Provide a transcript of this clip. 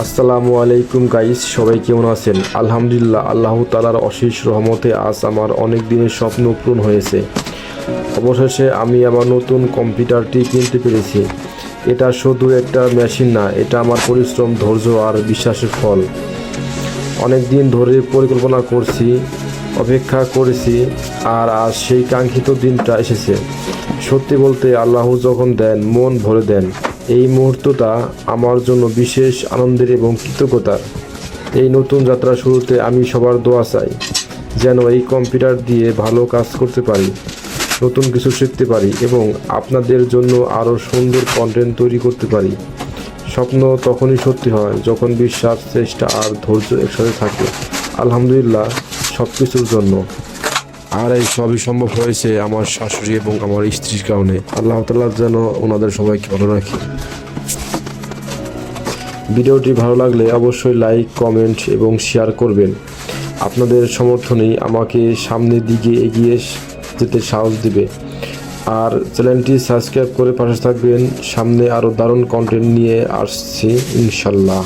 আসসালামু আলাইকুম গাইস, সবাই কেমন আছেন? আলহামদুলিল্লাহ, আল্লাহ তাআলার অশেষ রহমতে আজ আমার অনেক দিনের স্বপ্ন পূরণ হয়েছে। অবশেষে আমি আমার নতুন কম্পিউটারটি কিনতে পেরেছি। এটা শুধু একটা মেশিন না, এটা আমার পরিশ্রম, ধৈর্য আর বিশ্বাসের ফল। অনেক দিন ধরে পরিকল্পনা করছি, অপেক্ষা করেছি, আর আজ সেই কাঙ্ক্ষিত দিনটা এসেছে। সত্যি বলতে আল্লাহ যখন দেন, মন ভরে দেন। এই মুহূর্তটা আমার জন্য বিশেষ আনন্দের এবং কৃতজ্ঞতার। এই নতুন যাত্রা শুরুতে আমি সবার দোয়া চাই, যেন এই কম্পিউটার দিয়ে ভালো কাজ করতে পারি, নতুন কিছু শিখতে পারি এবং আপনাদের জন্য আরও সুন্দর কন্টেন্ট তৈরি করতে পারি। স্বপ্ন তখনই সত্যি হয় যখন বিশ্বাস, চেষ্টা আর ধৈর্য একসাথে থাকে। আলহামদুলিল্লাহ সব কিছুর জন্য। আর এই সবই সম্ভব হয়েছে আমার শাশুড়ি এবং আমার স্ত্রীর কারণে। আল্লাহ তাআলা যেন ওনাদের সবাইকে ভালো রাখে। ভিডিওটি ভালো লাগলে অবশ্যই লাইক, কমেন্ট এবং শেয়ার করবেন। আপনাদের সমর্থনই আমাকে সামনের দিকে এগিয়ে যেতে সাহস দিবে। আর চ্যানেলটি সাবস্ক্রাইব করে পাশে থাকবেন। সামনে আরও দারুণ কন্টেন্ট নিয়ে আসছি ইনশাল্লাহ।